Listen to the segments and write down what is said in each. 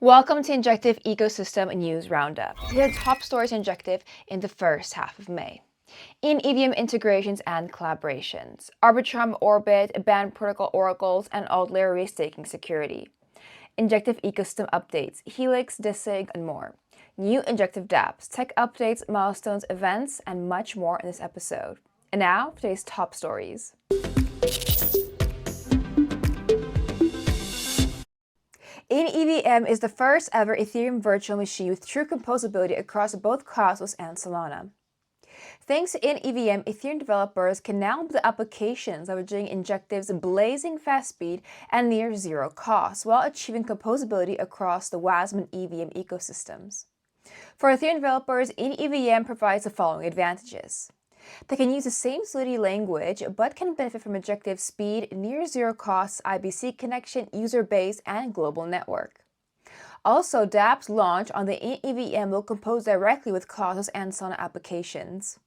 Welcome to Injective Ecosystem News Roundup. Here are the top stories in Injective in the first half of May. inEVM integrations and collaborations, Arbitrum Orbit, banned protocol oracles, and AltLayer restaking security. Injective ecosystem updates, Helix, Desig, and more. New Injective dApps, tech updates, milestones, events, and much more in this episode. And now, for today's top stories. inEVM is the first ever Ethereum virtual machine with true composability across both Cosmos and Solana. Thanks to inEVM, Ethereum developers can now build applications leveraging Injective's blazing fast speed and near zero cost, while achieving composability across the WASM and EVM ecosystems. For Ethereum developers, inEVM provides the following advantages. They can use the same Solidity language, but can benefit from Injective speed, near zero cost, IBC connection, user base, and global network. Also, dApps launch on the inEVM will compose directly with Cosmos and Solana applications.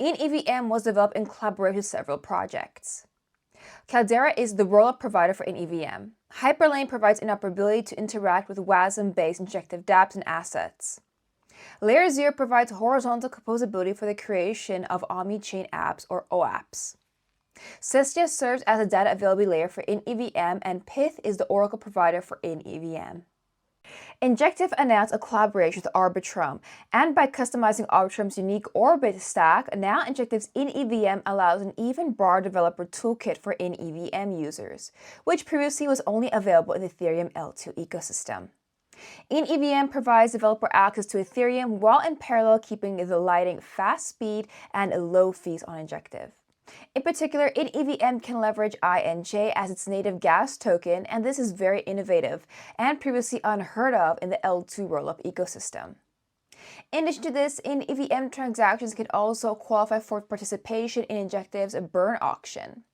inEVM was developed in collaboration with several projects. Caldera is the rollup provider for inEVM. Hyperlane provides interoperability to interact with WASM-based Injective dApps and assets. Layer 0 provides horizontal composability for the creation of omni-chain apps or OApps. Celestia serves as a data availability layer for inEVM, and pyth is the oracle provider for inEVM. Injective announced a collaboration with Arbitrum, and by customizing Arbitrum's unique Orbit stack, now Injective's inEVM allows an even broader developer toolkit for inEVM users, which previously was only available in the Ethereum L2 ecosystem. inEVM provides developer access to Ethereum while in parallel keeping the lighting fast speed and low fees on Injective. In particular, inEVM can leverage INJ as its native gas token, and this is very innovative and previously unheard of in the L2 rollup ecosystem. In addition to this, inEVM transactions can also qualify for participation in Injective's burn auction.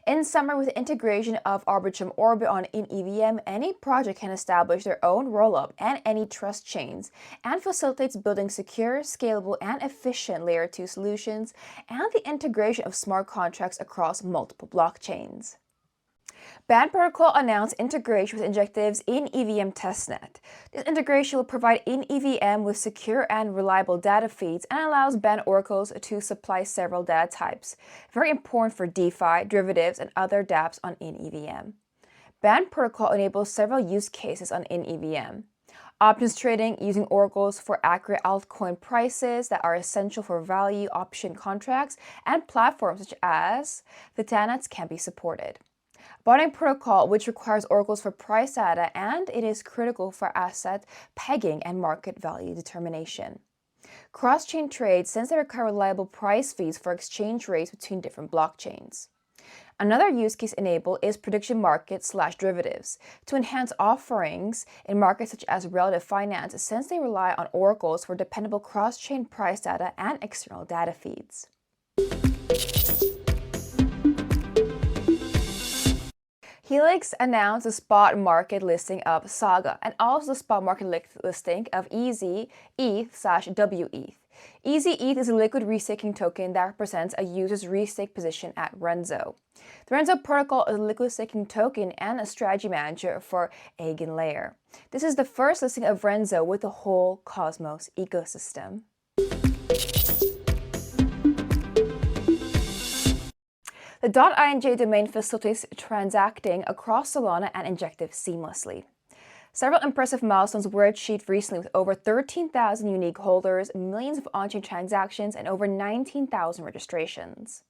In summary, with the integration of Arbitrum Orbit on inEVM, any project can establish their own rollup and any trust chains, and facilitates building secure, scalable, and efficient Layer 2 solutions, and the integration of smart contracts across multiple blockchains. Band Protocol announced integration with Injective's inEVM testnet. This integration will provide inEVM with secure and reliable data feeds and allows Band oracles to supply several data types, very important for DeFi, derivatives, and other dApps on inEVM. Band Protocol enables several use cases on inEVM. Options trading using oracles for accurate altcoin prices that are essential for value option contracts, and platforms such as the Tanats can be supported. Bonding protocol, which requires oracles for price data, and it is critical for asset pegging and market value determination. Cross-chain trades, since they require reliable price feeds for exchange rates between different blockchains. Another use case enabled is prediction markets/derivatives to enhance offerings in markets such as relative finance, since they rely on oracles for dependable cross-chain price data and external data feeds. Helix announced the spot market listing of Saga and also the spot market listing of EZ ETH/WETH. EZ ETH is a liquid restaking token that represents a user's restake position at Renzo. The Renzo protocol is a liquid staking token and a strategy manager for AltLayer. This is the first listing of Renzo with the whole Cosmos ecosystem. The .inj domain facilitates transacting across Solana and Injective seamlessly. Several impressive milestones were achieved recently with over 13,000 unique holders, millions of on-chain transactions, and over 19,000 registrations.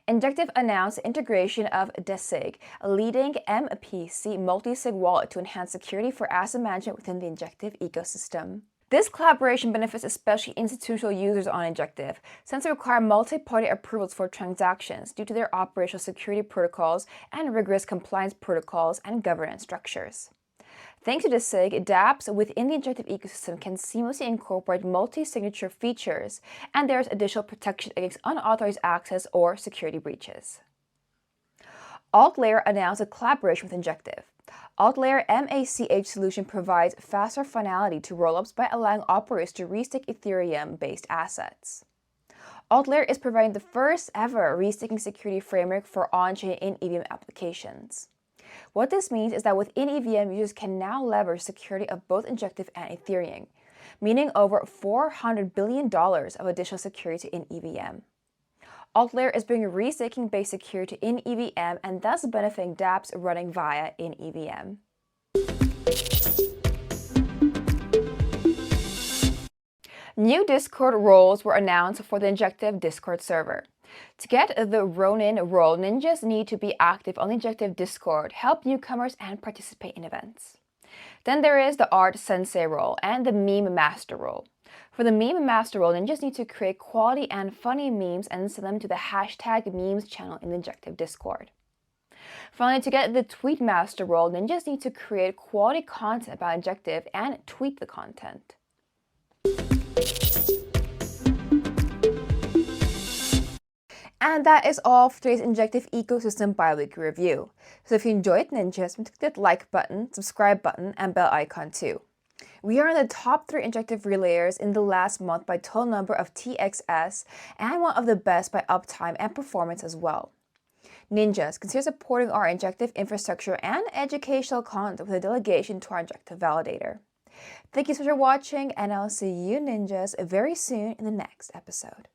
Injective announced the integration of Desig, a leading MPC multi-sig wallet to enhance security for asset management within the Injective ecosystem. This collaboration benefits especially institutional users on Injective, since they require multi-party approvals for transactions due to their operational security protocols and rigorous compliance protocols and governance structures. Thanks to Desig, dApps within the Injective ecosystem can seamlessly incorporate multi-signature features, and there is additional protection against unauthorized access or security breaches. AltLayer announced a collaboration with Injective. AltLayer MACH solution provides faster finality to rollups by allowing operators to restake Ethereum-based assets. AltLayer is providing the first ever restaking security framework for on-chain inEVM applications. What this means is that with inEVM, users can now leverage security of both Injective and Ethereum, meaning over $400 billion of additional security to inEVM. AltLayer is bringing restaking-based security to inEVM and thus benefiting dApps running via inEVM. New Discord roles were announced for the Injective Discord server. To get the Ronin role, ninjas need to be active on the Injective Discord, help newcomers, and participate in events. Then there is the Art Sensei role and the Meme Master role. For the Meme Master role, ninjas need to create quality and funny memes and send them to the hashtag memes channel in the Injective Discord. Finally, to get the Tweet Master role, ninjas need to create quality content about Injective and tweet the content. And that is all for today's Injective Ecosystem Bi-Weekly Review. So if you enjoyed Ninjas, click that like button, subscribe button, and bell icon too. We are in the top 3 Injective relayers in the last month by total number of TXS and one of the best by uptime and performance as well. Ninjas, consider supporting our Injective infrastructure and educational content with a delegation to our Injective validator. Thank you so much for watching, and I'll see you Ninjas very soon in the next episode.